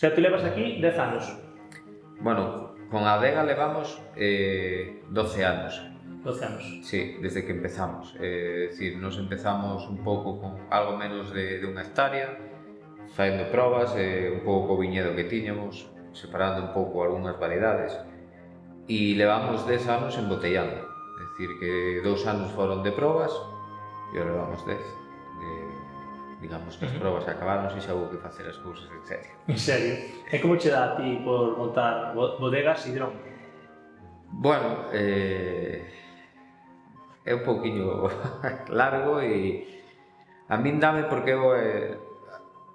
sea, tú levas aquí 10 anos. Bueno, con a adega levamos 12 anos. 12 anos. Sí, desde que empezamos. É dicir, nos empezamos un pouco con algo menos de unha hectárea, facendo probas, un pouco co viñedo que tiñamos, separando un pouco algunhas variedades, e levamos 10 anos embotellando. É dicir, que 2 anos foron de probas e ahora levamos 10. Digamos que as probas acabaron e xa houve que facer as cousas en serio. En serio. E como che dá a ti por montar bodegas Hidrón? Bueno, é un pouquiño largo e a min dame porque eu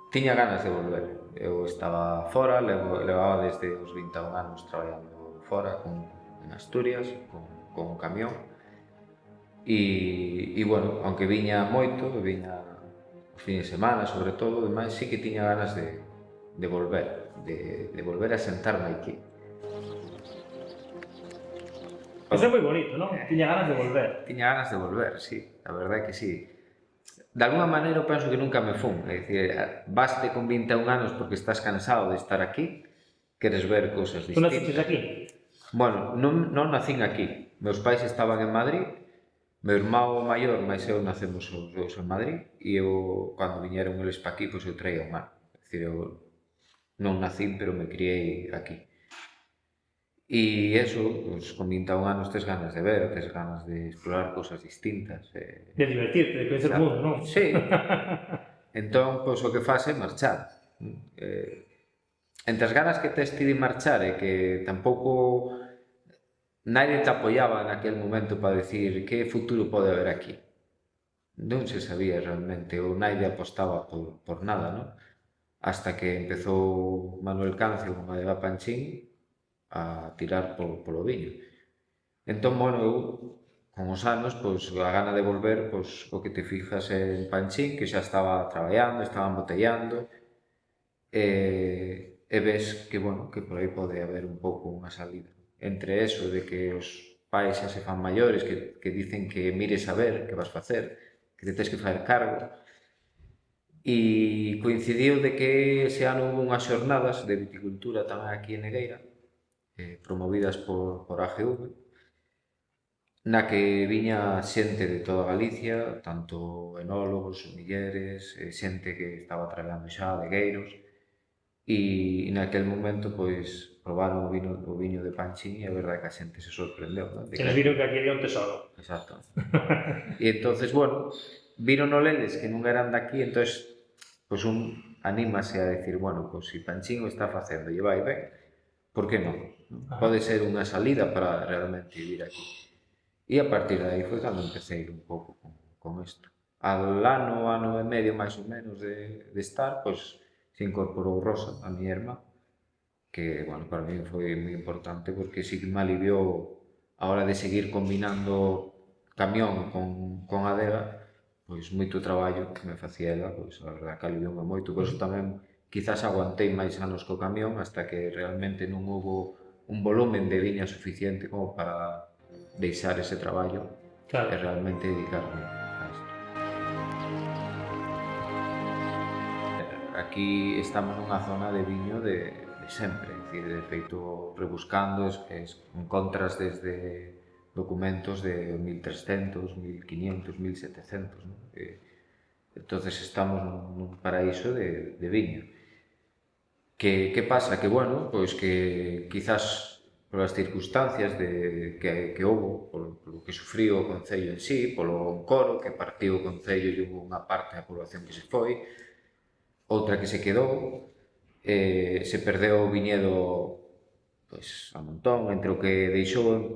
tiña ganas de volver. Eu estaba fora, levaba desde os 21 anos traballando fora en Asturias, con un camión. E bueno, aunque viña moito, viña os fines de semana, sobre todo, demais, sí que tiña ganas de volver, de volver a sentarme aquí. Eso é moi bonito, non? Tiña ganas de volver. Tiña ganas de volver, sí, a verdade é que sí. De alguna maneira eu penso que nunca me fun, é dicir, baste con 21 anos porque estás cansado de estar aquí, queres ver cousas distintas. Tú naciches aquí? Bueno, non nacín aquí, meus pais estaban en Madrid, meu irmão maior, máis eu nacemos os dous en Madrid, e eu, cando viñeron eles pa aquí, pois eu traía o mar. É dicir, eu non nacín, pero me criei aquí. E eso, pues, con 21 anos tes ganas de ver, tes ganas de explorar cousas distintas. De divertirte, de coñecer o mundo, non? Sí. Entón, pois, o que faz é marchar. Entre as ganas que tes ti de marchar e que tampouco nadie te apoiaba naquel momento para decir que futuro pode haber aquí. Non se sabía realmente, ou nadie apostaba por nada, non? Hasta que empezou Manuel Cancio con a Adega Panchín a tirar polo viño. Entón, bueno, eu, con os anos, pois, a gana de volver, pois, o que te fijas en Panchín, que xa estaba traballando, estaba embotellando, e ves que, bueno, que por aí pode haber un pouco unha salida. Entre eso de que os pais xa se fan maiores, que dicen que mires a ver que vas facer, que te tens que facer cargo, e coincidiu de que ese ano hubo unhas xornadas de viticultura tamén aquí en Negueira, promovidas por AGV, na que viña xente de toda Galicia, tanto enólogos, semilleres, xente que estaba traballando xa, legueiros, e naquel momento, pois, probaron o viño de Panchín e a verdade que a xente se sorprendeu, non? Eles viron que aquí había un tesoro. Exacto. E entonces, bueno, viron leles que non eran daqui, entonces, pois un anímase a decir, bueno, pois se Panchín o está facendo e vai ben, por que non? Pode ser unha salida para realmente vivir aquí. E a partir de aí foi cando empecé un pouco con isto. Al ano e medio máis ou menos de estar, pois se incorporou Rosa, a miña irmá, que, bueno, para mí foi moi importante porque sí que me aliviou a hora de seguir combinando camión con adega, pois moito traballo que me facía ela, pois a verdade que alivioume moito, por iso tamén quizás aguantei máis anos co camión hasta que realmente non houbo un volumen de viña suficiente como para deixar ese traballo e realmente dedicarme a isto. Aquí estamos nunha zona de viño de sempre, é dicir, de feito rebuscando, encontras desde documentos de 1300, 1500, 1700, non? Entonces estamos nun paraíso de viño. Que pasa? Que, bueno, pois que quizás polas circunstancias que houbo, polo que sufriu o Concello en sí, polo encoro que partiu o Concello e houve unha parte da población que se foi, outra que se quedou, se perdeu o viñedo pois a montón, entre o que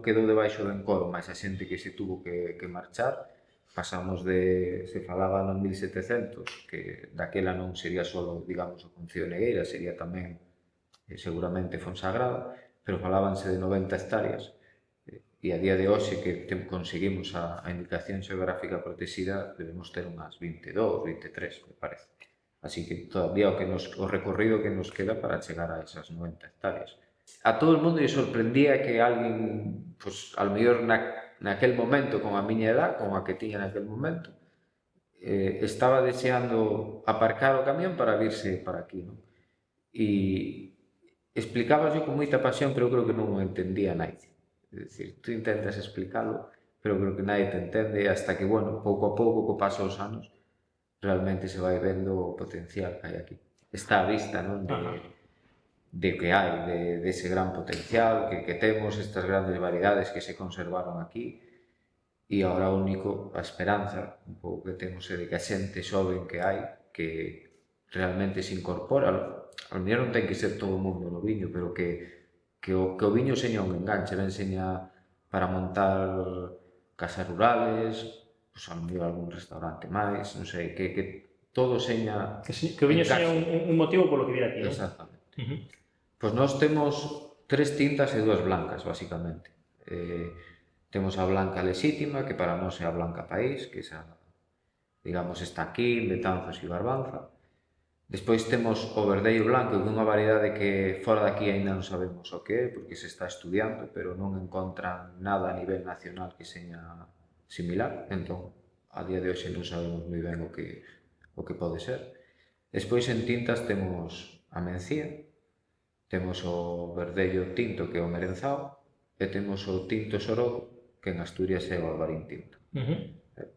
quedou debaixo do encoro, máis a xente que se tuvo que marchar, pasamos se falaba no 1700, que daquela non sería só, digamos, o Concello de Negueira, sería tamén, seguramente, Fonsagrada, pero falábanse de 90 hectáreas, e a día de hoxe que conseguimos a indicación xeográfica protexida, debemos ter unhas 22, 23, me parece. Así que todavía o recorrido que nos queda para chegar a esas 90 hectáreas. A todo o mundo lle sorprendía que alguén, pois, ao mellor naquel momento, con a miña edad, con a que tiña naquel momento, estaba deseando aparcar o camión para virse para aquí, non? E explicabas con moita pasión, pero creo que non o entendía nadie. É dicir, tú intentas explicalo, pero creo que nadie te entende hasta que, bueno, pouco a pouco, co paso dos anos, realmente se vai vendo o potencial que hai aquí. Está a vista, non? Ajá. De que hai, de ese gran potencial que temos, estas grandes variedades que se conservaron aquí, e agora o único, a esperanza, un pouco que temos é de que a xente xoven que hai, que realmente se incorpora, a mellor non ten que ser todo o mundo no viño, pero que o viño seña un enganche, ben seña para montar casas rurales, pues a mellor algún restaurante máis, non sei, que todo seña Que o viño seña un motivo polo que vir aquí, non? Exactamente. Pois nós temos 3 tintas e 2 blancas, basicamente. Temos a blanca lexítima, que para nós é a blanca país, que esa, digamos, está aquí, en Betanzos e Barbanza. Despois temos o verdello blanco, que é unha variedade que fora daqui aínda non sabemos o que é, porque se está estudiando, pero non encontran nada a nivel nacional que seña similar, entón, a día de hoxe non sabemos moi ben o que pode ser. Despois en tintas temos a mencía, temos o verdello tinto, que é o merenzao, e temos o tinto sorodo, que en Asturias é o albarín tinto.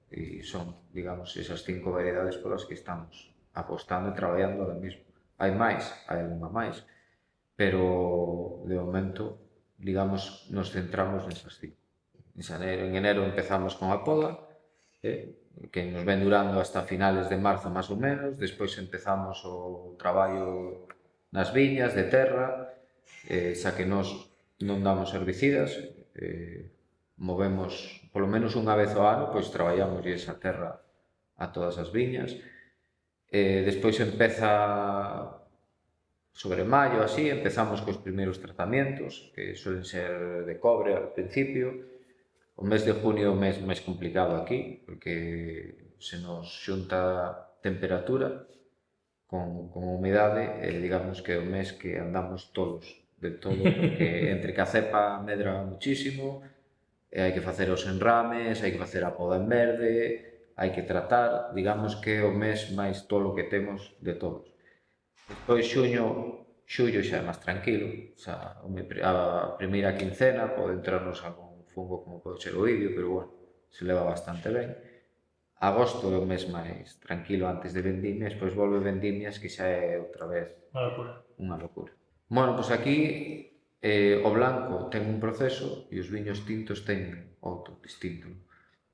E son, digamos, esas 5 variedades polas que estamos apostando e traballando ahora mismo. Hai máis, hai algunha máis, pero de momento, digamos, nos centramos nesas 5. En enero empezamos con a poda, que nos ven durando hasta finales de marzo máis ou menos, despois empezamos o traballo nas viñas de terra, xa que nós non damos herbicidas, movemos polo menos unha vez ao ano, pois traballamos esa terra a todas as viñas. Despois empeza sobre maio, así, empezamos cos primeiros tratamientos, que suelen ser de cobre ao principio. O mes de junio é o mes máis complicado aquí, porque se nos xunta temperatura con humidade, digamos que é o mes que andamos todos, de todo, porque entre que a cepa medra muchísimo, hai que facer os enrames, hai que facer a poda en verde, hai que tratar, digamos que é o mes máis tolo que temos de todos. Despois xullo xa é máis tranquilo, xa a primeira quincena pode entrarnos algún fungo como pode ser o idio, pero bueno, se leva bastante ben. Agosto é o mes máis tranquilo antes de vendimias, despois volve vendimias que xa é outra vez unha locura. Bueno, pois aquí o blanco ten un proceso e os viños tintos teñen outro distinto.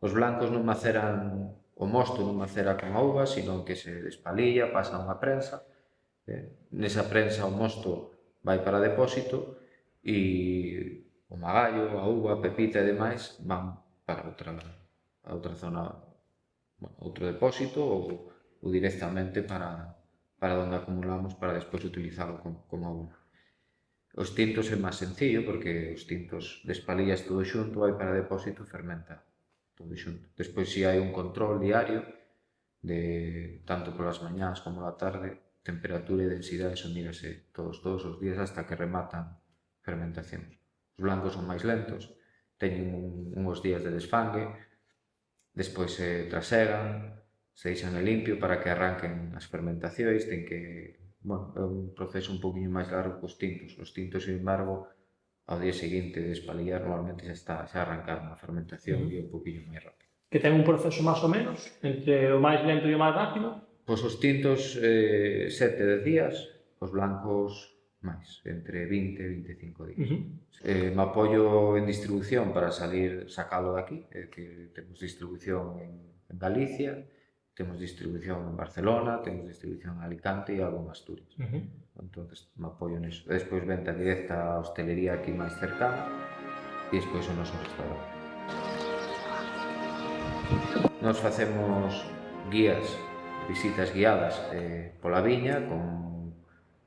Os blancos non maceran, o mosto non macera con a uva, sino que se despalilla, pasa a unha prensa, nesa prensa o mosto vai para depósito e o magallo, a uva, a pepita e demais van para outra zona, bueno, outro depósito ou directamente para onde acumulamos para despois utilizarlo como abono. Os tintos é máis sencillo porque os tintos despalillas todo xunto, vai para depósito e fermenta todo xunto. Despois si hai un control diario de tanto polas mañás como a tarde, temperatura e densidade son mírase todos os días hasta que rematan fermentacións. Os blancos son máis lentos, teñen uns días de desfangue, despois se trasegan, se deixan limpio para que arranquen as fermentacións, ten que, bueno, é un proceso un poquinho máis largo que os tintos. Os tintos, sin embargo, ao día seguinte de espalillar, normalmente xa arrancaron a fermentación e é un poquinho máis rápido. Que ten un proceso máis ou menos entre o máis lento e o máis rápido? Pois os tintos 7-10 días, os blancos máis, entre 20 e 25 días. Me apoio en distribución para sacalo de aquí, que temos distribución en Galicia, temos distribución en Barcelona, temos distribución en Alicante e algo en Asturias. Entón, me apoio neso. Despois venta directa a hostelería aquí máis cercana e despois o noso restaurante. Nos facemos guías, visitas guiadas pola viña con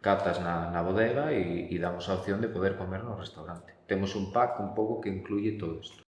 catas na bodega e damos a opción de poder comer no restaurante. Temos un pack un pouco que incluye todo isto.